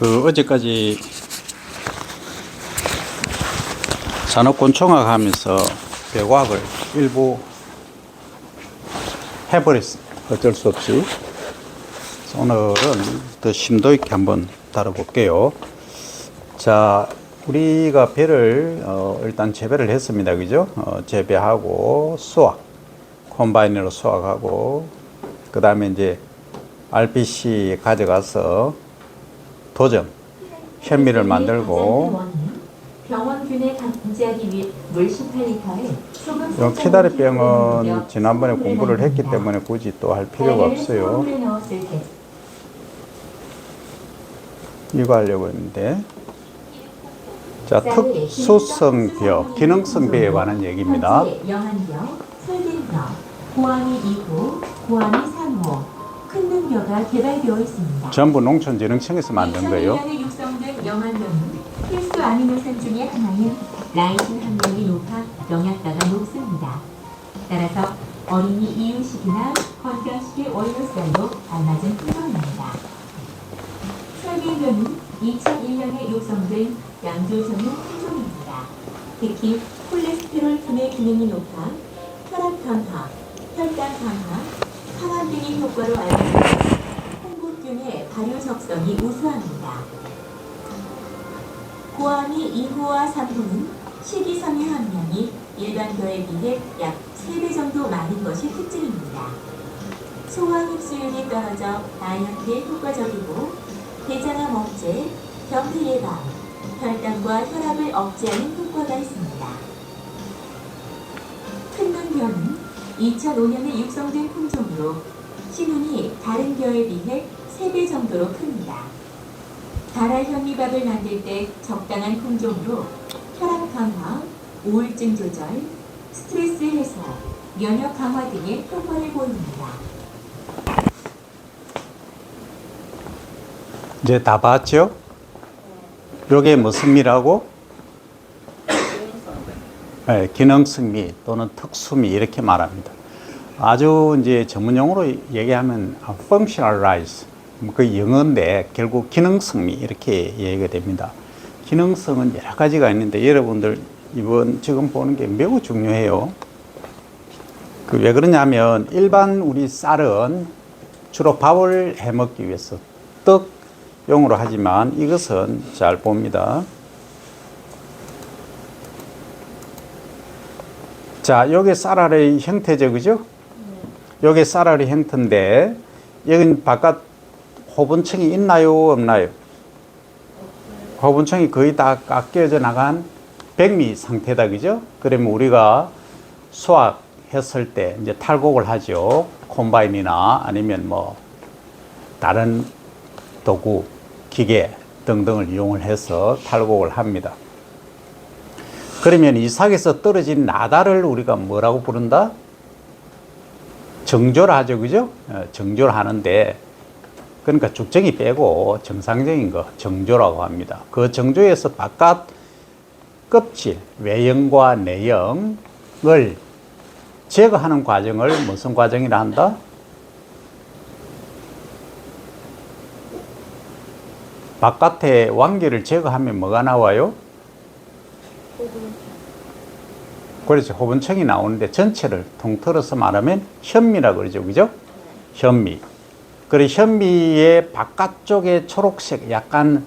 어제까지 산업곤충학 하면서 벼과학을 일부 해버렸어요. 어쩔 수 없이. 오늘은 더 심도 있게 한번 다뤄볼게요. 자, 우리가 벼를 일단 재배를 했습니다. 그죠? 재배하고 수확, 콤바이너로 수확하고, 그 다음에 이제 RPC 가져가서 도정, 현미를 만들고, 병원균에 감지하기 위해 물 18리터에 소금 요 키다리병은 지난번에 공부를 했기 때문에 굳이 또 할 필요가 없어요. 이거 하려고 했는데. 자, 특수성벼, 기능성벼에 관한 얘기입니다. 영안벼, 설진벼, 고암이 2호, 고암이 3호, 큰능벼가 개발되어 있습니다. 전부 농촌진흥청에서 만든 거예요. 2001년에 육성된 영안벼는 필수 아미노산 중의 하나인 라이신 함량이 높아 영양가가 높습니다. 따라서 어린이 이유식이나 건강식의 원료쌀로 알맞은 품종입니다. 설계견은 2001년에 육성된 양조성의 품종입니다. 특히 콜레스테롤 분해 기능이 높아 혈압 강화, 혈당 강화, 항암 등의 효과로 알려진 홍보균의 발효 적성이 우수합니다. 고암이 2호와 3호는 식이섬유 함량이 일반 벼에 비해 약 3배 정도 많은 것이 특징입니다. 소화 흡수율이 떨어져 다이어트에 효과적이고 대장암 억제, 경퇴 예방, 혈당과 혈압을 억제하는 효과가 있습니다. 큰능벼는 2005년에 육성된 품종으로 신훈이 다른 벼에 비해 3배 정도로 큽니다. 다랄 현미밥을 만들 때 적당한 품종으로 혈압 강화, 우울증 조절, 스트레스 해소, 면역 강화 등의 효과를 보입니다. 이제 다 봤죠? 요게 무슨 미라고? 네, 기능성미 또는 특수미 이렇게 말합니다. 아주 이제 전문용어로 얘기하면 functionalize, 그 영어인데 결국 기능성미 이렇게 얘기가 됩니다. 기능성은 여러 가지가 있는데 여러분들 이번 지금 보는 게 매우 중요해요. 왜 그러냐면 일반 우리 쌀은 주로 밥을 해 먹기 위해서 떡용으로 하지만 이것은 잘 봅니다. 자, 요게 쌀알의 형태죠, 그죠? 요게 쌀알의 형태인데 여긴 바깥 호분층이 있나요, 없나요? 호분층이 거의 다 깎여져 나간 백미 상태다, 그죠? 그러면 우리가 수확했을 때 이제 탈곡을 하죠. 콤바인이나 아니면 뭐 다른 도구, 기계 등등을 이용을 해서 탈곡을 합니다. 그러면 이 삭에서 떨어진 나다를 우리가 뭐라고 부른다? 정조를 하죠, 그죠? 정조를 하는데, 그러니까 죽정이 빼고 정상적인 거 정조라고 합니다. 그 정조에서 바깥 껍질, 외형과 내형을 제거하는 과정을 무슨 과정이라 한다? 바깥에 완기를 제거하면 뭐가 나와요? 그렇죠. 호분층이 나오는데 전체를 통틀어서 말하면 현미라고 그러죠. 그죠? 현미. 그리고 현미의 바깥쪽에 초록색, 약간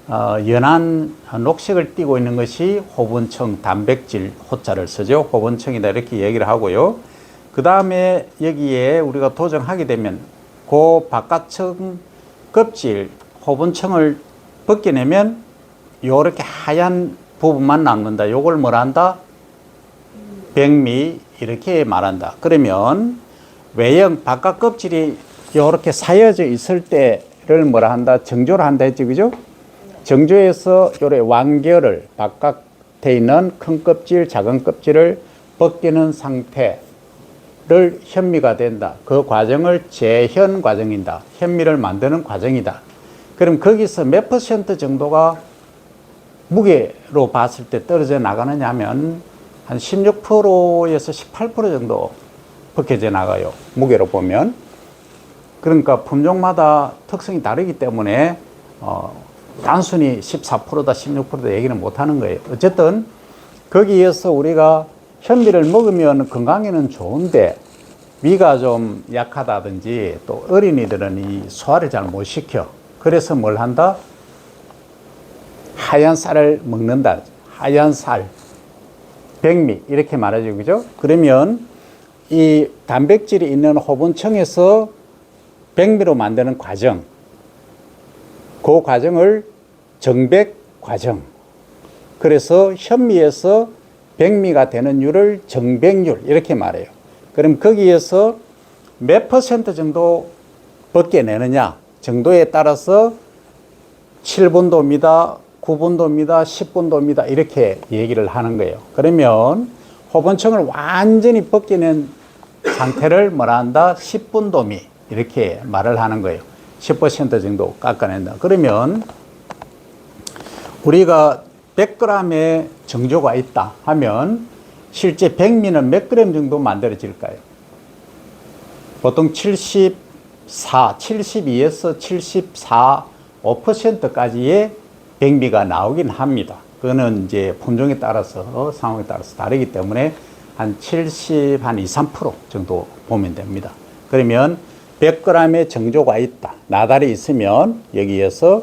연한 녹색을 띠고 있는 것이 호분층, 단백질 호자를 쓰죠. 호분층이다 이렇게 얘기를 하고요. 그 다음에 여기에 우리가 도정하게 되면 그 바깥층 껍질, 호분층을 벗겨내면 요렇게 하얀 부분만 남는다. 요걸 뭐라 한다? 백미 이렇게 말한다. 그러면 외형 바깥 껍질이 이렇게 사여져 있을 때를 뭐라 한다? 정조를 한다 했지, 그죠? 정조에서 요래 완결을 바깥에 있는 큰 껍질, 작은 껍질을 벗기는 상태를 현미가 된다. 그 과정을 재현 과정이다. 현미를 만드는 과정이다. 그럼 거기서 몇 퍼센트 정도가 무게로 봤을 때 떨어져 나가느냐 하면 한 16%에서 18% 정도 벗겨져 나가요. 무게로 보면. 그러니까 품종마다 특성이 다르기 때문에 단순히 14%다 16%다 얘기는 못 하는 거예요. 어쨌든 거기에서 우리가 현미를 먹으면 건강에는 좋은데 위가 좀 약하다든지 또 어린이들은 이 소화를 잘 못 시켜. 그래서 뭘 한다? 하얀 쌀을 먹는다. 하얀 쌀, 백미 이렇게 말하죠, 그죠? 그러면 이 단백질이 있는 호분청에서 백미로 만드는 과정, 그 과정을 정백 과정. 그래서 현미에서 백미가 되는 율을 정백률 이렇게 말해요. 그럼 거기에서 몇 퍼센트 정도 벗겨내느냐 정도에 따라서 7분도입니다. 9분도입니다. 10분도입니다. 이렇게 얘기를 하는 거예요. 그러면 호분청을 완전히 벗겨낸 상태를 뭐라 한다? 10분도미 이렇게 말을 하는 거예요. 10% 정도 깎아낸다. 그러면 우리가 100g의 정조가 있다 하면 실제 백미는 몇 그램 정도 만들어질까요? 보통 72에서 74, 5%까지의 백미가 나오긴 합니다. 그거는 이제 품종에 따라서 상황에 따라서 다르기 때문에 한 70, 한 2, 3% 정도 보면 됩니다. 그러면 100g의 정조가 있다. 나달이 있으면 여기에서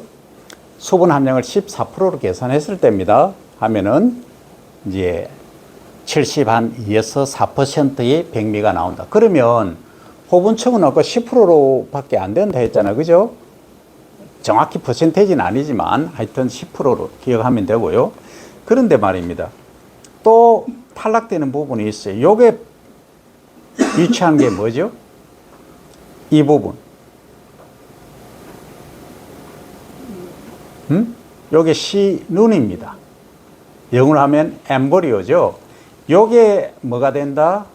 수분 함량을 14%로 계산했을 때입니다. 하면은 이제 72에서 4%의 백미가 나온다. 그러면 호분청은 아까 10%로 밖에 안 된다 했잖아. 그죠? 정확히 퍼센테이지는 아니지만 하여튼 10%로 기억하면 되고요. 그런데 말입니다. 또 탈락되는 부분이 있어요. 요게 유치한 게 뭐죠? 이 부분. 요게 시눈입니다. 영어로 하면 엠브리오죠. 요게 뭐가 된다?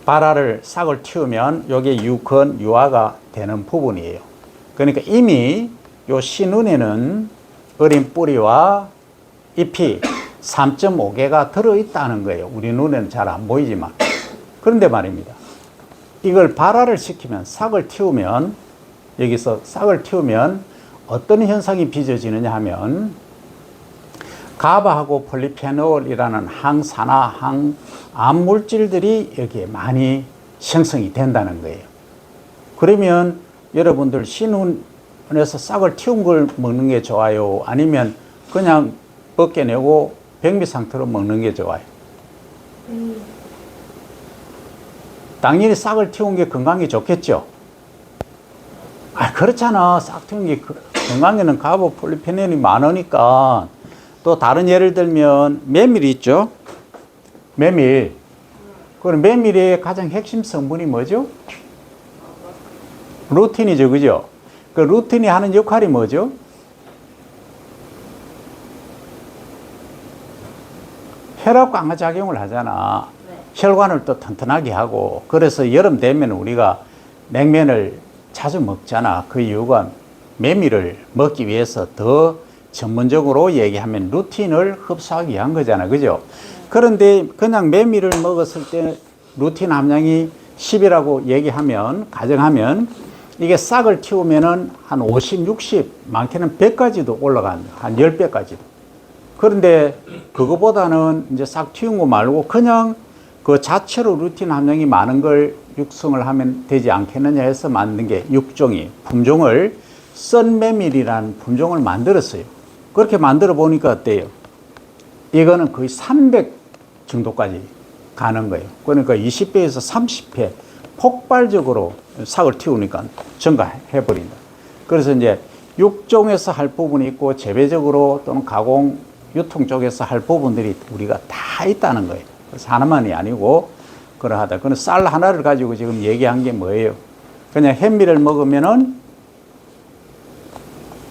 발화를 싹을 틔우면 요게 유건, 유화가 되는 부분이에요. 그러니까 이미 요 시눈에는 어린 뿌리와 잎이 3.5개가 들어있다는 거예요. 우리 눈에는 잘 안 보이지만. 그런데 말입니다. 이걸 발화를 시키면 싹을 틔우면 여기서 싹을 틔우면 어떤 현상이 빚어지느냐 하면 가바하고 폴리페놀이라는 항산화, 항암물질들이 여기에 많이 생성이 된다는 거예요. 그러면 여러분들 신운에서 싹을 틔운 걸 먹는 게 좋아요? 아니면 그냥 벗겨내고 백미 상태로 먹는 게 좋아요? 당연히 싹을 틔운 게 건강에 좋겠죠? 그렇잖아. 싹 틔운 게 건강에는 가보 폴리페놀이 많으니까. 또 다른 예를 들면 메밀이 있죠? 메밀. 그럼 메밀의 가장 핵심 성분이 뭐죠? 루틴이죠, 그죠? 그 루틴이 하는 역할이 뭐죠? 혈압 강화 작용을 하잖아. 혈관을 또 튼튼하게 하고. 그래서 여름 되면 우리가 냉면을 자주 먹잖아. 그 이유가 메밀을 먹기 위해서 더 전문적으로 얘기하면 루틴을 흡수하기 위한 거잖아. 그죠? 그런데 그냥 메밀을 먹었을 때 루틴 함량이 10이라고 얘기하면, 가정하면 이게 싹을 틔우면은 한 50, 60, 많게는 100까지도 올라간다. 한 10배까지도. 그런데 그거보다는 이제 싹 틔운 거 말고 그냥 그 자체로 루틴 함량이 많은 걸 육성을 하면 되지 않겠느냐 해서 만든 게 육종이 품종을 썬메밀이라는 품종을 만들었어요. 그렇게 만들어 보니까 어때요? 이거는 거의 300 정도까지 가는 거예요. 그러니까 20배에서 30배 폭발적으로 싹을 틔우니까 증가해버린다. 그래서 이제 육종에서 할 부분이 있고 재배적으로 또는 가공, 유통 쪽에서 할 부분들이 우리가 다 있다는 거예요. 그래서 하나만이 아니고 그러하다. 그런 쌀 하나를 가지고 지금 얘기한 게 뭐예요? 그냥 현미를 먹으면은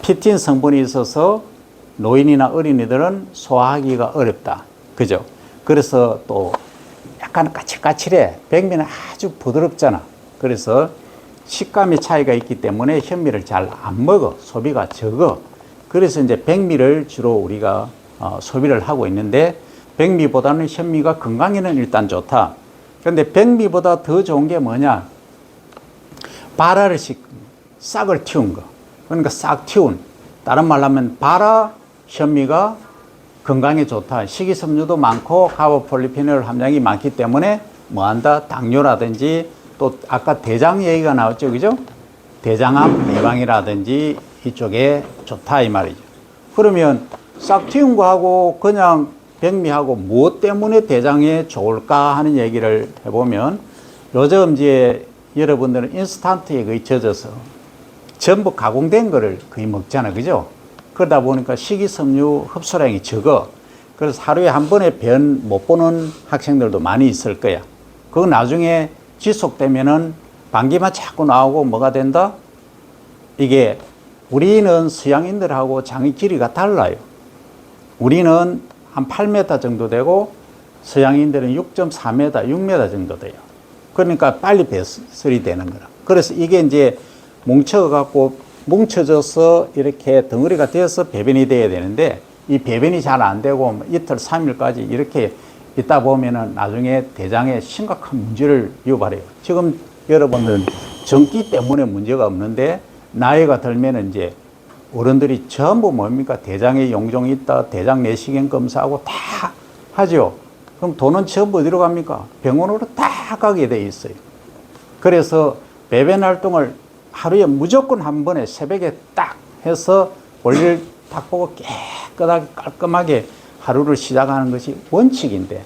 피틴 성분이 있어서 노인이나 어린이들은 소화하기가 어렵다. 그죠? 그래서 또 약간 까칠까칠해. 백미는 아주 부드럽잖아. 그래서 식감의 차이가 있기 때문에 현미를 잘 안 먹어. 소비가 적어. 그래서 이제 백미를 주로 우리가 소비를 하고 있는데 백미보다는 현미가 건강에는 일단 좋다. 그런데 백미보다 더 좋은 게 뭐냐? 발화를 시키고 싹을 틔운 거. 그러니까 싹 틔운 다른 말로 하면 바라 현미가 건강에 좋다. 식이섬유도 많고 카보폴리페놀 함량이 많기 때문에 뭐한다? 당뇨라든지 또 아까 대장 얘기가 나왔죠. 그죠? 대장암 예방이라든지 이쪽에 좋다 이 말이죠. 그러면 싹 틔운 거하고 그냥 백미하고 무엇 때문에 대장에 좋을까 하는 얘기를 해보면 요즘 이제 여러분들은 인스턴트에 거의 젖어서 전부 가공된 거를 거의 먹잖아. 그죠? 그러다 보니까 식이섬유 흡수량이 적어. 그래서 하루에 한 번에 변 못 보는 학생들도 많이 있을 거야. 그거 나중에 지속되면은 방귀만 자꾸 나오고 뭐가 된다? 이게 우리는 서양인들하고 장의 길이가 달라요. 우리는 한 8m 정도 되고 서양인들은 6.4m, 6m 정도 돼요. 그러니까 빨리 배설이 되는 거라. 그래서 이게 이제 뭉쳐져서 이렇게 덩어리가 되어서 배변이 돼야 되는데 이 배변이 잘 안 되고 이틀, 3일까지 이렇게 있다 보면은 나중에 대장에 심각한 문제를 유발해요. 지금 여러분들은 전기 때문에 문제가 없는데 나이가 들면 이제 어른들이 전부 뭡니까? 대장에 용종이 있다, 대장 내시경 검사하고 다 하죠. 그럼 돈은 전부 어디로 갑니까? 병원으로 다 가게 돼 있어요. 그래서 배변 활동을 하루에 무조건 한 번에 새벽에 딱 해서 볼일 딱 보고 깨끗하게 깔끔하게 하루를 시작하는 것이 원칙인데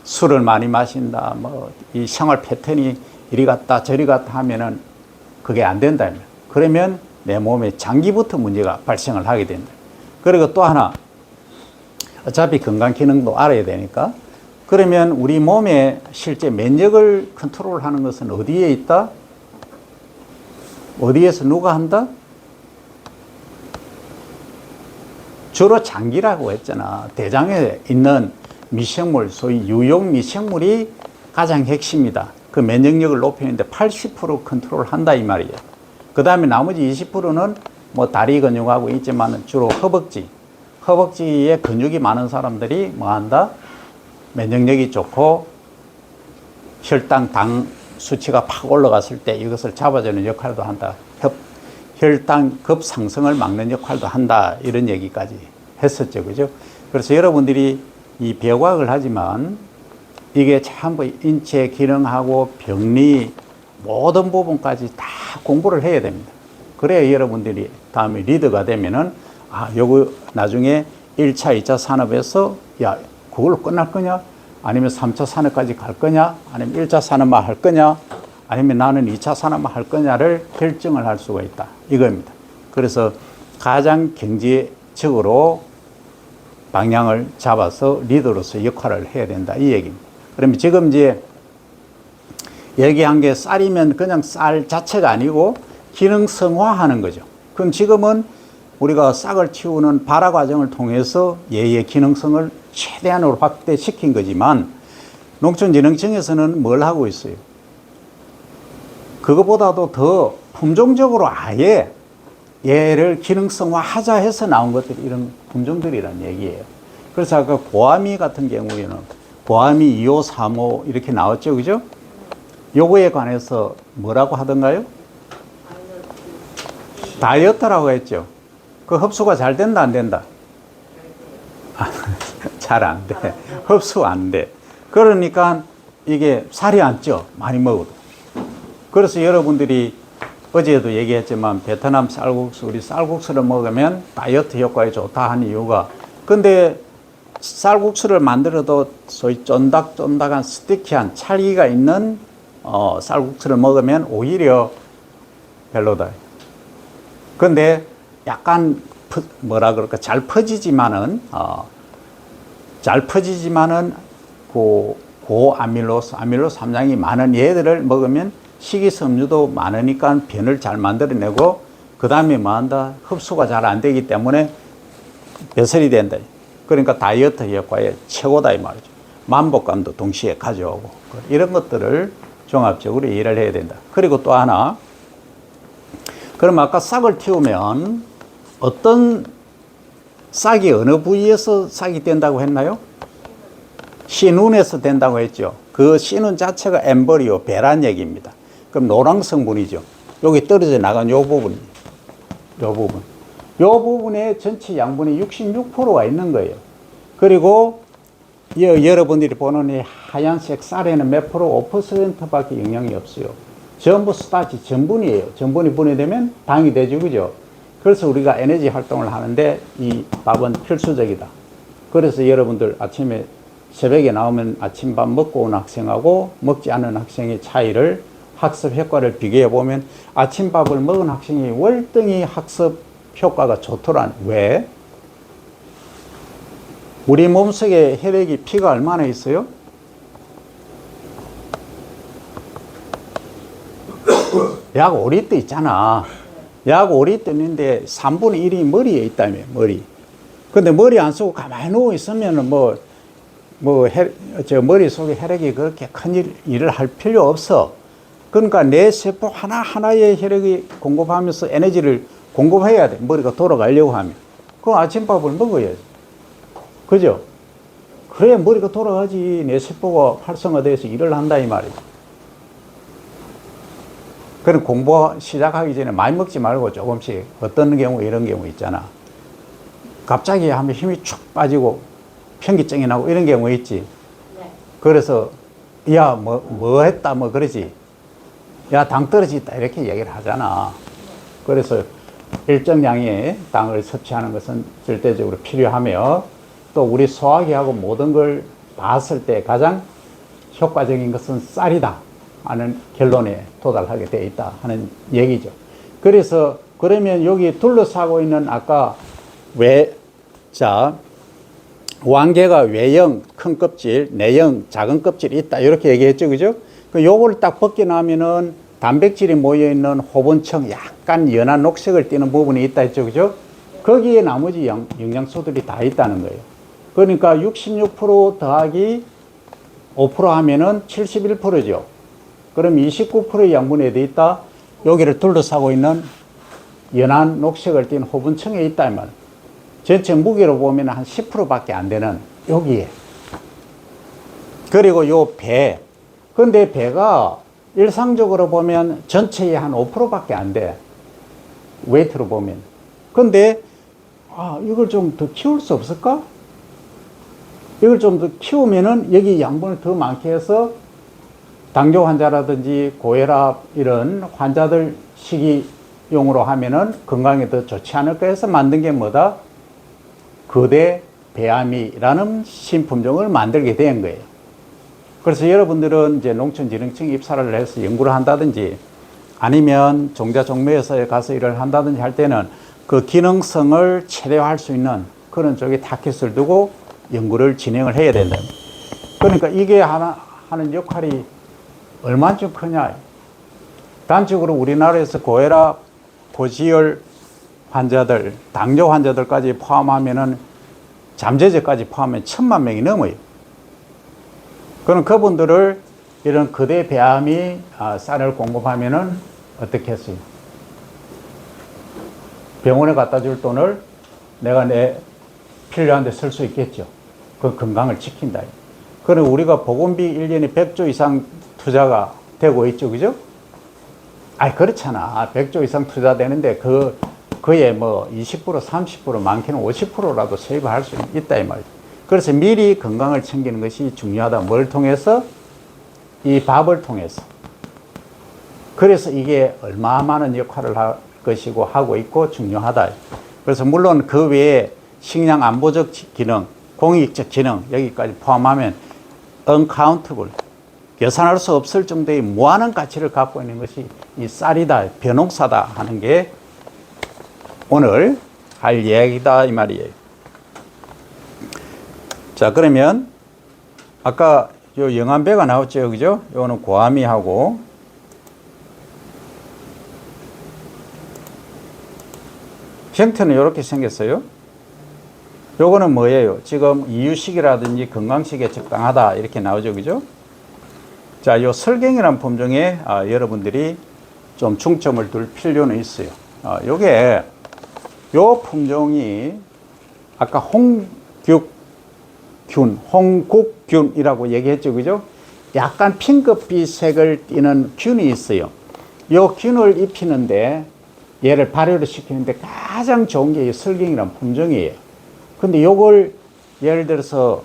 술을 많이 마신다, 뭐 이 생활 패턴이 이리 갔다 저리 갔다 하면은 그게 안 된다. 그러면 내 몸에 장기부터 문제가 발생을 하게 된다. 그리고 또 하나 어차피 건강 기능도 알아야 되니까 그러면 우리 몸에 실제 면역을 컨트롤하는 것은 어디에 있다? 어디에서 누가 한다? 주로 장기라고 했잖아. 대장에 있는 미생물, 소위 유용 미생물이 가장 핵심이다. 그 면역력을 높이는데 80% 컨트롤 한다 이 말이에요. 그 다음에 나머지 20%는 뭐 다리 근육하고 있지만 주로 허벅지에 근육이 많은 사람들이 뭐 한다? 면역력이 좋고 혈당, 당 수치가 팍 올라갔을 때 이것을 잡아주는 역할도 한다. 혈당 급상승을 막는 역할도 한다. 이런 얘기까지 했었죠. 그죠? 그래서 여러분들이 이 비과학을 하지만 이게 전부 인체 기능하고 병리 모든 부분까지 다 공부를 해야 됩니다. 그래야 여러분들이 다음에 리더가 되면은 요거 나중에 1차, 2차 산업에서 야, 그걸로 끝날 거냐? 아니면 3차 산업까지 갈 거냐? 아니면 1차 산업만 할 거냐? 아니면 나는 2차 산업만 할 거냐를 결정을 할 수가 있다. 이겁니다. 그래서 가장 경제적으로 방향을 잡아서 리더로서 역할을 해야 된다. 이 얘기입니다. 그러면 지금 이제 얘기한 게 쌀이면 그냥 쌀 자체가 아니고 기능성화하는 거죠. 그럼 지금은 우리가 싹을 틔우는 발화 과정을 통해서 얘의 기능성을 최대한으로 확대시킨 거지만 농촌진흥청에서는 뭘 하고 있어요? 그거보다도 더 품종적으로 아예 얘를 기능성화 하자 해서 나온 것들이 이런 품종들이란 얘기예요. 그래서 아까 고아미 같은 경우에는 고아미 2호, 3호 이렇게 나왔죠. 그죠? 요거에 관해서 뭐라고 하던가요? 다이어트라고 했죠. 그 흡수가 잘 된다, 안 된다? 잘 안 돼. 흡수 안 돼. 그러니까 이게 살이 안 쪄. 많이 먹어도. 그래서 여러분들이 어제도 얘기했지만 베트남 쌀국수, 우리 쌀국수를 먹으면 다이어트 효과에 좋다 하는 이유가 근데 쌀국수를 만들어도 소위 쫀득쫀득한 스티키한 찰기가 있는 쌀국수를 먹으면 오히려 별로다. 근데 약간 뭐라 그럴까 잘 퍼지지만은 고아밀로스, 아밀로스 함량이 많은 얘들을 먹으면 식이섬유도 많으니까 변을 잘 만들어내고 그 다음에 뭐한다? 흡수가 잘 안 되기 때문에 배설이 된다. 그러니까 다이어트 효과에 최고다 이 말이죠. 만복감도 동시에 가져오고 이런 것들을 종합적으로 이해를 해야 된다. 그리고 또 하나 그럼 아까 싹을 틔우면 어떤 싹이 어느 부위에서 싹이 된다고 했나요? 신운에서 된다고 했죠. 그 신운 자체가 엠브리오, 배란 얘기입니다. 그럼 노랑 성분이죠. 여기 떨어져 나간 요 부분. 요 부분에 전체 양분이 66%가 있는 거예요. 그리고 여러분들이 보는 이 하얀색 쌀에는 몇 프로? 5%밖에 영향이 없어요. 전부 스타치, 전분이에요. 전분이 분해되면 당이 되죠, 그죠? 그래서 우리가 에너지 활동을 하는데 이 밥은 필수적이다. 그래서 여러분들 아침에 새벽에 나오면 아침밥 먹고 온 학생하고 먹지 않은 학생의 차이를 학습 효과를 비교해 보면 아침밥을 먹은 학생이 월등히 학습 효과가 좋더라. 왜? 우리 몸속에 혈액이 피가 얼마나 있어요? 약 5리터 있잖아. 약 5리터 있는데 3분의 1이 머리에 있다며, 머리. 근데 머리 안 쓰고 가만히 누워 있으면은 머리 속에 혈액이 그렇게 큰 일을 할 필요 없어. 그러니까 내 세포 하나하나에 혈액이 공급하면서 에너지를 공급해야 돼. 머리가 돌아가려고 하면. 그럼 아침밥을 먹어야지. 그죠? 그래야 머리가 돌아가지. 내 세포가 활성화돼서 일을 한다, 이 말이야. 그럼 공부 시작하기 전에 많이 먹지 말고 조금씩. 어떤 경우 이런 경우 있잖아. 갑자기 하면 힘이 쭉 빠지고 현기증이 나고 이런 경우 있지. 네. 그래서 야, 뭐 했다, 뭐 그러지. 야, 당 떨어졌다 이렇게 얘기를 하잖아. 그래서 일정량의 당을 섭취하는 것은 절대적으로 필요하며 또 우리 소화기하고 모든 걸 봤을 때 가장 효과적인 것은 쌀이다 하는 결론에 도달하게 되어 있다 하는 얘기죠. 그래서 그러면 여기 둘러싸고 있는 아까 왕개가 외형 큰 껍질, 내형 작은 껍질이 있다 이렇게 얘기했죠, 그죠? 요걸 딱 벗겨나면은 단백질이 모여있는 호분층 약간 연한 녹색을 띠는 부분이 있다 했죠, 그죠? 거기에 나머지 영양소들이 다 있다는 거예요. 그러니까 66% 더하기 5% 하면은 71%죠. 그럼 29%의 양분에 돼 있다. 여기를 둘러싸고 있는 연한 녹색을 띤 호분층에 있다 이 말. 전체 무게로 보면 한 10%밖에 안 되는 여기에. 그리고 요 배. 근데 배가 일상적으로 보면 전체의 한 5%밖에 안 돼. 웨이트로 보면. 근데 이걸 좀 더 키울 수 없을까? 이걸 좀 더 키우면은 여기 양분을 더 많게 해서 당뇨 환자라든지 고혈압 이런 환자들 식이용으로 하면은 건강에 더 좋지 않을까 해서 만든 게 뭐다? 거대 배아미라는 신품종을 만들게 된 거예요. 그래서 여러분들은 이제 농촌진흥청 입사를 해서 연구를 한다든지 아니면 종자종묘에서 가서 일을 한다든지 할 때는 그 기능성을 최대화할 수 있는 그런 쪽에 타켓을 두고 연구를 진행을 해야 된다. 그러니까 이게 하는 역할이 얼마나 크냐. 단적으로 우리나라에서 고혈압, 고지혈 환자들, 당뇨 환자들까지 포함하면은 잠재제까지 포함하면 1000만 명이 넘어요. 그럼 그분들을 이런 거대 배암이 쌀을 공급하면은 어떻게 했어요? 병원에 갖다 줄 돈을 내가 내 필요한 데 쓸 수 있겠죠. 그 건강을 지킨다. 그럼 우리가 보건비 1년에 100조 이상 투자가 되고 있죠. 그죠? 그렇잖아. 100조 이상 투자되는데 그에 뭐 20%, 30%, 많게는 50%라도 세이브할 수 있다 이 말이죠. 그래서 미리 건강을 챙기는 것이 중요하다. 뭘 통해서? 이 밥을 통해서. 그래서 이게 얼마 많은 역할을 할 것이고 하고 있고 중요하다. 그래서 물론 그 외에 식량 안보적 기능, 공익적 기능 여기까지 포함하면 uncountable, 계산할 수 없을 정도의 무한한 가치를 갖고 있는 것이 이 쌀이다, 벼농사다 하는 게 오늘 할 이야기다 이 말이에요. 자, 그러면 아까 요 영암배가 나왔죠, 그죠? 요거는 고아미하고 형태는 이렇게 생겼어요. 요거는 뭐예요? 지금 이유식이라든지 건강식에 적당하다 이렇게 나오죠, 그죠? 자, 요 설경이라는 품종에 여러분들이 좀 중점을 둘 필요는 있어요. 요게 요 품종이 아까 홍국균이라고 얘기했죠, 그죠? 약간 핑크빛 색을 띠는 균이 있어요. 요 균을 입히는데 얘를 발효를 시키는데 가장 좋은 게 이 설경이라는 품종이에요. 근데 요걸 예를 들어서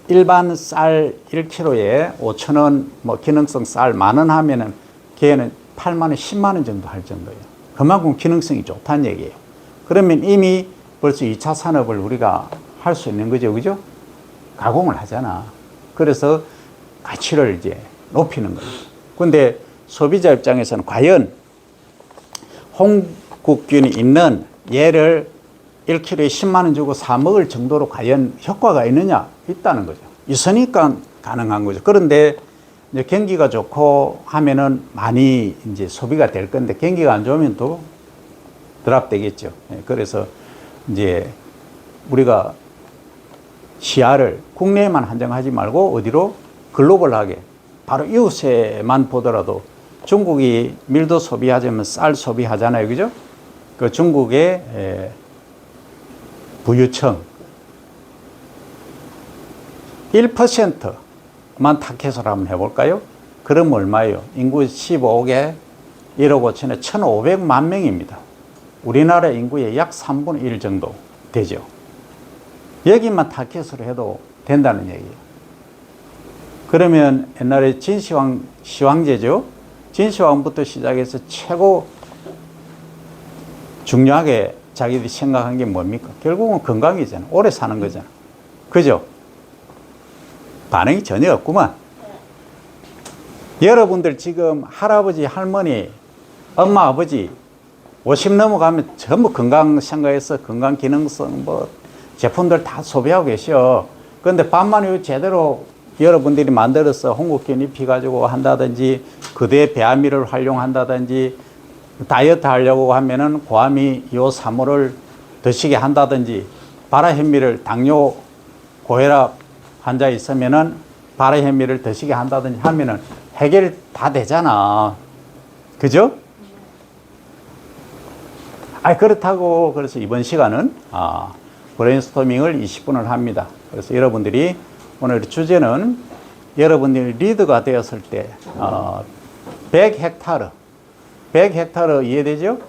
일반 쌀 1kg에 5,000원, 뭐 기능성 쌀 10,000원 하면은 걔는 8만 원, 10만 원 정도 할 정도예요. 그만큼 기능성이 좋다는 얘기예요. 그러면 이미 벌써 2차 산업을 우리가 할 수 있는 거죠. 그죠? 가공을 하잖아. 그래서 가치를 이제 높이는 거예요. 근데 소비자 입장에서는 과연 홍국균이 있는 얘를 1kg에 10만 원 주고 사 먹을 정도로 과연 효과가 있느냐? 있다는 거죠. 있으니까 가능한 거죠. 그런데 이제 경기가 좋고 하면은 많이 이제 소비가 될 건데 경기가 안 좋으면 또 드랍되겠죠. 그래서 이제 우리가 시야를 국내에만 한정하지 말고 어디로 글로벌하게 바로 이웃에만 보더라도 중국이 밀도 소비하자면 쌀 소비하잖아요. 그죠? 그 중국의 부유층 1%만 타켓을 한번 해볼까요? 그럼 얼마예요? 인구 15억에 1억 5천에 1,500만 명입니다. 우리나라 인구의 약 3분의 1 정도 되죠. 여기만 타켓을 해도 된다는 얘기예요. 그러면 옛날에 진시황, 시황제죠. 진시황부터 시작해서 최고 중요하게 자기들이 생각한 게 뭡니까? 결국은 건강이잖아. 오래 사는 거잖아. 그죠? 반응이 전혀 없구만. 여러분들 지금 할아버지, 할머니, 엄마, 아버지 50 넘어가면 전부 건강 생각해서 건강 기능성 뭐 제품들 다 소비하고 계셔. 그런데 반만 제대로 여러분들이 만들어서 홍국균 입혀가지고 한다든지 그대의 배아미를 활용한다든지 다이어트 하려고 하면은 고아미 요 사물을 드시게 한다든지 바라현미를 당뇨 고혈압 환자 있으면은 바라현미를 드시게 한다든지 하면은 해결 다 되잖아. 그죠? 그렇다고 그래서 이번 시간은 브레인스토밍을 20분을 합니다. 그래서 여러분들이 오늘 주제는 여러분들이 리더가 되었을 때 100헥타르 이해되죠?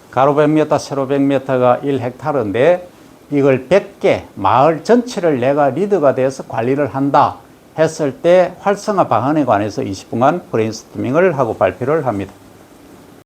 가로 100m, 세로 100m가 1헥타르인데 이걸 100개 마을 전체를 내가 리더가 되어서 관리를 한다 했을 때 활성화 방안에 관해서 20분간 브레인스토밍을 하고 발표를 합니다.